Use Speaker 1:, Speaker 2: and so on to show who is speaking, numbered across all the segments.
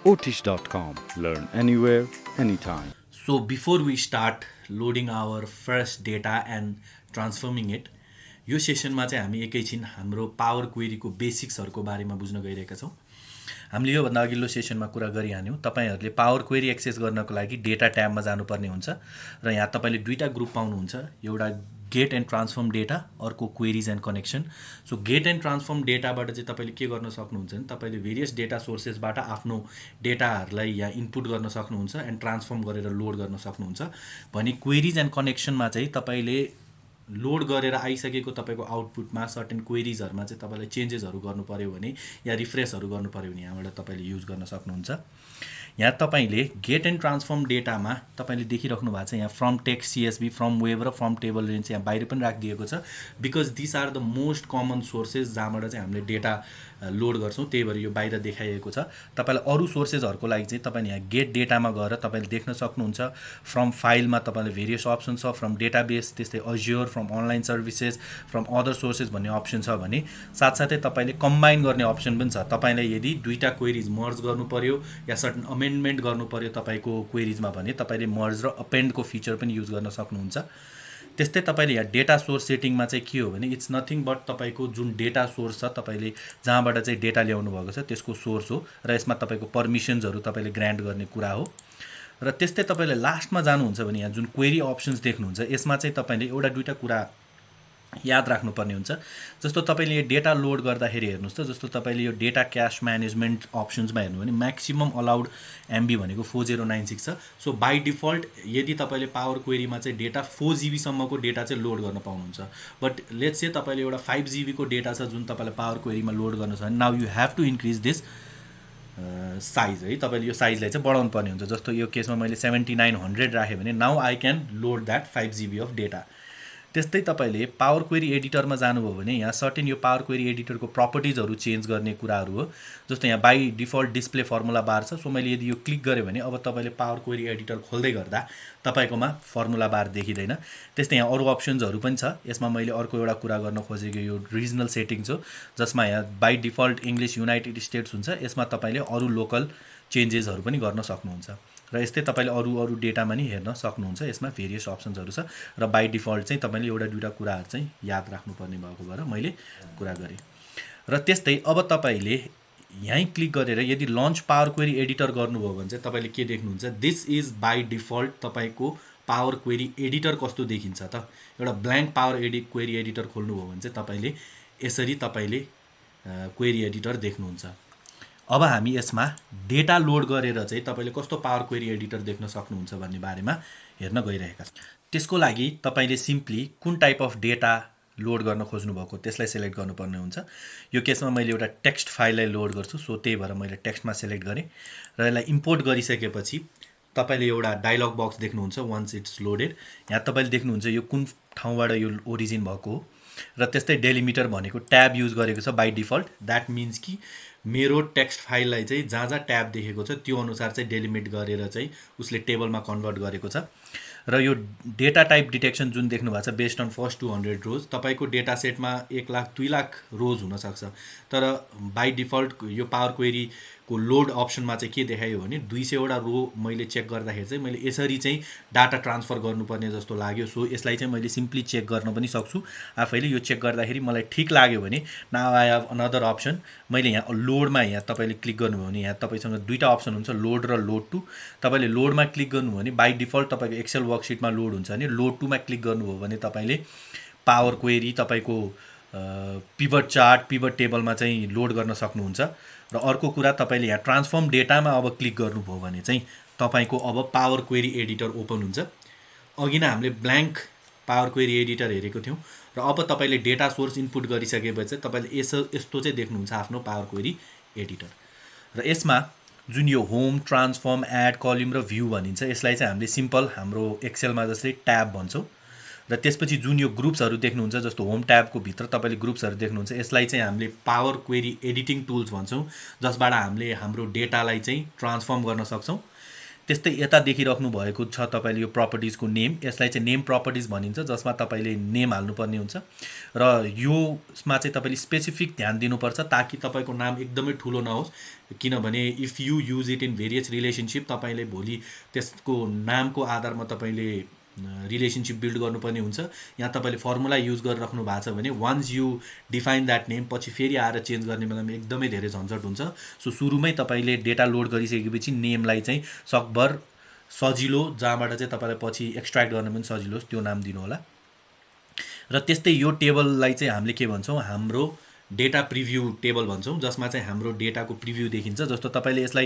Speaker 1: Ottish.com. Learn anywhere, anytime.
Speaker 2: So before we start loading our first data and transforming it, यो सेसनमा चाहिँ हामी एकैछिन हाम्रो पावर क्वेरीको बेसिक्सहरुको बारेमा बुझ्न गइरहेका छौं। हामीले यो भन्दा अघिल्लो सेसनमा कुरा गरिहाल्यौं। तपाईहरुले पावर क्वेरी एक्सेस गर्नको लागि डेटा ट्याबमा जानुपर्ने हुन्छ र यहाँ तपाईले दुईटा ग्रुप पाउनुहुन्छ, एउटा गेट एन्ड ट्रान्सफर्म डेटा, अर्को queries and connection. So get and transform डेटाबाट चाहिँ तपाईले के गर्न सक्नुहुन्छ भने तपाईले भेरियस डेटा सोर्सेसबाट आफ्नो डेटाहरुलाई यहाँ इनपुट गर्न सक्नुहुन्छ एन्ड ट्रान्सफर्म गरेर लोड गर्न सक्नुहुन्छ। भने क्वेरीज एन्ड कनेक्सनमा चाहिँ तपाईले लोड गरेर आइसकेको तपाईको आउटपुटमा सर्टेन क्वेरीजहरुमा चाहिँ तपाईलाई चेन्जेसहरु गर्नु पर्यो भने या रिफ्रेशहरु गर्नु पर्यो भने यहाँबाट तपाईले युज गर्न सक्नुहुन्छ। यहाँ तपाईले गेट एन्ड ट्रान्सफर्म डेटामा तपाईले देखिराख्नु भएको छ यहाँ from text CSV, from web र फ्रम टेबल रेन्ज यहाँ बाहिर पनि राखिदिएको छ because this are the most common sources जहाँबाट चाहिँ हामीले डेटा लोड गर्छौं। त्यही भएर यो बाहिर देखाइएको छ। तपाईलाई अरु सोर्सेसहरुको लागि चाहिँ तपाईले यहाँ गेट डेटामा गएर तपाईले देख्न सक्नुहुन्छ। फ्रम फाइलमा तपाईले भेरियस अप्सन छ, फ्रम डेटाबेस, त्यस्तै Azure, from online services, from other sources भन्ने अप्सन छ भने साथसाथै तपाईले कम्बाइन गर्ने अप्सन पनि छ। तपाईलाई यदि दुईटा क्वेरीज मर्ज गर्नु पर्यो या सर्टेन अमेन्डमेन्ट गर्नु पर्यो तपाईको क्वेरीजमा भने तपाईले मर्ज र अपेन्डको फिचर पनि युज गर्न सक्नुहुन्छ। त्यस्तै तपाईले यहाँ डेटा सोर्स सेटिङमा चाहिँ के हो भने इट्स नथिङ बट तपाईको जुन डेटा सोर्स छ तपाईले जहाँबाट चाहिँ डेटा ल्याउनु भएको छ त्यसको सोर्स हो र यसमा तपाईको पर्मिशन्सहरु तपाईले ग्रान्ट गर्ने कुरा हो। र त्यस्तै तपाईले लास्टमा जानुहुन्छ भने यहाँ जुन क्वेरी अप्सन्स देख्नुहुन्छ यसमा चाहिँ तपाईले एउटा दुईटा कुरा याद राख्नुपर्ने हुन्छ। जस्तो तपाईले यो डेटा लोड गर्दाखेरि हेर्नुस् त, जस्तो तपाईले यो डेटा क्याश म्यानेजमेन्ट अप्सन्समा हेर्नु भने म्याक्सिमम अलाउड एमबी भनेको 4096 छ। सो बाइ डिफल्ट यदि तपाईले पावर क्वेरीमा चाहिँ डेटा 4 GB सम्मको डेटा चाहिँ लोड गर्न पाउनुहुन्छ। बट लेट्स से तपाईले एउटा 5 GB को डेटा छ जुन तपाईले पावर क्वेरीमा लोड गर्न छ भने now you have to increase this size है। तपाईले यो साइजलाई चाहिँ बढाउनु पर्ने हुन्छ। जस्तो यो केसमा मैले 7900 राखे भने now I can load that 5 GB of data. त्यस्तै तपाईले पावर क्वेरी एडिटरमा जानुभयो भने यहाँ सर्टेन यो पावर क्वेरी एडिटरको प्रपर्टिजहरु चेन्ज गर्ने कुराहरु हो। जस्तो यहाँ बाइ डिफल्ट डिस्प्ले फर्मुला बार छ। सो मैले यदि यो क्लिक गरे भने अब तपाईले पावर क्वेरी एडिटर खोल्दै गर्दा तपाईकोमा फर्मुला बार देखिदैन। त्यस्तै यहाँ अरु अप्सन्सहरु पनि छ। यसमा मैले अर्को एउटा कुरा गर्न खोजेको यो रिजनल सेटिङ्स हो जसमा यहाँ by default English United States हुन्छ। यसमा तपाईले अरु लोकल चेन्जेसहरु पनि गर्न सक्नुहुन्छ र यस्तै तपाईले अरु डेटामा नि हेर्न सक्नुहुन्छ। यसमा भेरियस अप्सन्सहरु छ र बाइ डिफल्ट चाहिँ तपाईले एउटा दुईटा कुराहरु चाहिँ याद राख्नुपर्ने भएको भएर मैले कुरा गरे। र त्यस्तै अब तपाईले यही क्लिक गरेर यदि लन्च पावर क्वेरी एडिटर गर्नुभयो भने चाहिँ तपाईले के देख्नुहुन्छ, दिस इज बाइ डिफल्ट तपाईको पावर क्वेरी एडिटर कस्तो देखिन्छ त। एउटा ब्ल्याङ्क पावर क्वेरी एडिटर खोल्नुभयो भने चाहिँ तपाईले यसरी तपाईले क्वेरी एडिटर देख्नुहुन्छ। अब हामी यसमा डेटा लोड गरेर चाहिँ तपाईले कस्तो पावर क्वेरी एडिटर देख्न सक्नुहुन्छ भन्ने बारेमा हेर्न गइरहेका छौं। त्यसको लागि तपाईले सिम्पली कुन टाइप अफ डेटा लोड गर्न खोज्नु भएको त्यसलाई सिलेक्ट गर्नुपर्ने हुन्छ। यो केसमा मैले एउटा टेक्स्ट फाइललाई लोड गर्छु। सो त्यही भएर मैले टेक्स्टमा सिलेक्ट गरे र यसलाई इम्पोर्ट गरिसकेपछि तपाईले एउटा डायलग बक्स देख्नुहुन्छ वन्स इट्स लोडेड। यहाँ तपाईले देख्नुहुन्छ यो कुन ठाउँबाट यो ओरिजिन भएको हो र त्यस्तै डेलिमिटर भनेको ट्याब युज गरेको छ बाइ डिफल्ट। दैट मिन्स कि मेरो टेक्स्ट फाइललाई चाहिँ जहाँ ट्याब देखेको छ त्यो अनुसार चाहिँ डेलिमिट गरेर चाहिँ उसले टेबलमा कन्भर्ट गरेको छ। र यो डेटा टाइप डिटेक्सन जुन देख्नु भएको छ बेस्ड अन फर्स्ट 200 रोज तपाईको डेटा सेटमा 1 लाख 2 लाख रोज हुन सक्छ। तर बाइ डिफल्ट यो पावर क्वेरी को लोड अप्सनमा चाहिँ के देखायो भने 200 वटा रो मैले चेक गर्दाखेरि चाहिँ मैले यसरी चाहिँ डाटा ट्रान्सफर गर्नुपर्ने जस्तो लाग्यो। सो यसलाई चाहिँ मैले सिम्पली चेक गर्न पनि सक्छु आफैले। यो चेक गर्दाखेरि मलाई ठीक लाग्यो भने now I have another option. मैले यहाँ लोडमा यहाँ तपाईले क्लिक गर्नुभयो भने यहाँ तपाईसँग दुईटा अप्सन हुन्छ, लोड र लोड टु। तपाईले लोडमा क्लिक गर्नुभयो भने बाइ डिफल्ट तपाईको एक्सेल वर्कशीटमा लोड हुन्छ भने लोड टुमा क्लिक गर्नुभयो भने तपाईले पावर क्वेरी तपाईको पिभट चार्ट, पिभट टेबलमा चाहिँ लोड गर्न सक्नुहुन्छ। र अर्को कुरा तपाईले यहाँ ट्रान्सफर्म डेटामा अब क्लिक गर्नुभयो भने चाहिँ तपाईको अब पावर क्वेरी एडिटर ओपन हुन्छ। अघि नै हामीले ब्ल्याङ्क पावर क्वेरी एडिटर हेरेको थियौं र अब तपाईले डेटा सोर्स इनपुट गरिसकेपछि चाहिँ तपाईले यस्तो चाहिँ देख्नुहुन्छ आफ्नो पावर क्वेरी एडिटर। र यसमा जुन यो होम, ट्रान्सफर्म, एड, कलम र भ्यू भनिन्छ यसलाई चाहिँ हामीले सिम्पल हाम्रो एक्सेलमा जस्तै ट्याब भन्छौं। र त्यसपछि जुन यो ग्रुप्सहरु देख्नुहुन्छ जस्तो होम ट्याबको भित्र तपाईले ग्रुप्सहरु देख्नुहुन्छ यसलाई चाहिँ हामीले पावर क्वेरी एडिटिङ टुल्स भन्छौं जसबाट हामीले हाम्रो डेटालाई चाहिँ ट्रान्सफर्म गर्न सक्छौं। त्यस्तै यता देखिराख्नु भएको छ तपाईले यो प्रपर्टिजको नेम, यसलाई चाहिँ नेम प्रपर्टिज भनिन्छ, जसमा तपाईले नेम हाल्नुपर्ने हुन्छ र योमा चाहिँ तपाईले स्पेसिफिक ध्यान दिनुपर्छ ताकि तपाईको नाम एकदमै ठुलो नहोस्, किनभने if you use it in various relationship तपाईले भोलि त्यसको नामको आधारमा तपाईले रिलेसनशिप बिल्ड गर्नुपर्ने हुन्छ। यहाँ तपाईले फर्मुला युज गरिराख्नु भएको छ भने once you define that name पछि फेरि आएर चेन्ज गर्ने बेलामा एकदमै धेरै झन्झट हुन्छ। सो सुरुमै तपाईले डेटा लोड गरिसकेपछि नेमलाई चाहिँ सकभर सजिलो, जहाँबाट चाहिँ तपाईलाई पछि एक्सट्र्याक्ट गर्न पनि सजिलो होस् त्यो नाम दिनु होला। र त्यस्तै यो टेबललाई चाहिँ हामीले के भन्छौँ, हाम्रो डेटा प्रिभ्यू टेबल भन्छौँ, जसमा चाहिँ हाम्रो डेटाको प्रिभ्यू देखिन्छ। जस्तो तपाईले यसलाई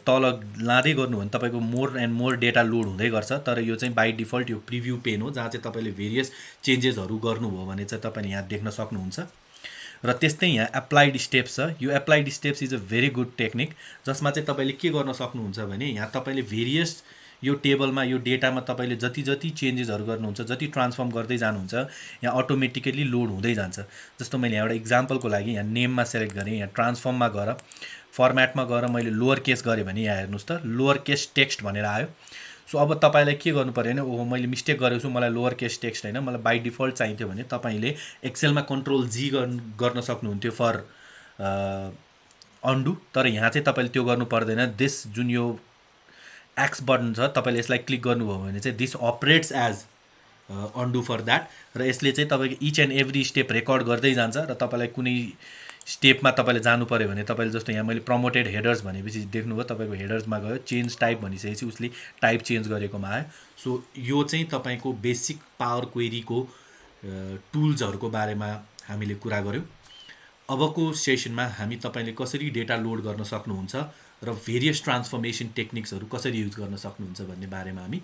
Speaker 2: तल लाँदै गर्नु भने तपाईको more and more data load हुँदै गर्छ, तर यो चाहिँ बाई डिफल्ट यो प्रिभ्यू पेन हो, जहाँ चाहिँ तपाईले भेरियस चेन्जेसहरू गर्नुभयो भने चाहिँ तपाईले यहाँ देख्न सक्नुहुन्छ। र त्यस्तै यहाँ एप्लाइड स्टेप्स छ। यो applied steps is a very good technique, जसमा चाहिँ तपाईले के गर्न सक्नुहुन्छ भने यहाँ तपाईले भेरियस यो टेबलमा यो डेटामा तपाईले जति जति चेन्जेसहरू गर्नुहुन्छ, जति ट्रान्सफर्म गर्दै जानुहुन्छ, यहाँ अटोमेटिकली लोड हुँदै जान्छ। जस्तो मैले यहाँ एउटा इक्जाम्पलको लागि यहाँ नेममा सेलेक्ट गरेँ, यहाँ ट्रान्सफर्ममा गएर फर्मेटमा गएर मैले लोवर केस गरेँ भने यहाँ हेर्नुहोस् त लोवर केस टेक्स्ट भनेर आयो। सो अब तपाईलाई के गर्नु पर्यो भने ओहो मैले मिस्टेक गरेको छु, मलाई लोवर केस टेक्स्ट होइन, मलाई बाई डिफल्ट चाहिन्थ्यो भने तपाईले एक्सेलमा कन्ट्रोल जी गर्न सक्नुहुन्थ्यो फर अन्डु, तर यहाँ चाहिँ तपाईले त्यो गर्नु पर्दैन। दिस जुन यो एक्स बटन छ तपाईले यसलाई क्लिक गर्नुभयो भने चाहिँ this operates as undo for that, र यसले चाहिँ तपाईको each and every step record गर्दै जान्छ। र तपाईलाई कुनै स्टेपमा तपाईले जानु पर्यो भने तपाईले जस्तो यहाँ मैले प्रमोटेड हेडर्स भनेपछि देख्नुभयो, तपाईको हेडर्समा गयो, चेन्ज टाइप भनिसकेपछि उसले टाइप चेन्ज गरेकोमा आयो। सो यो चाहिँ तपाईको बेसिक पावर क्वेरीको टुल्सहरूको बारेमा हामीले कुरा गऱ्यौँ। अबको सेसनमा हामी तपाईले कसरी डेटा लोड गर्न सक्नुहुन्छ र भेरियस ट्रान्सफर्मेसन टेक्निक्सहरू कसरी युज गर्न सक्नुहुन्छ भन्ने बारेमा हामी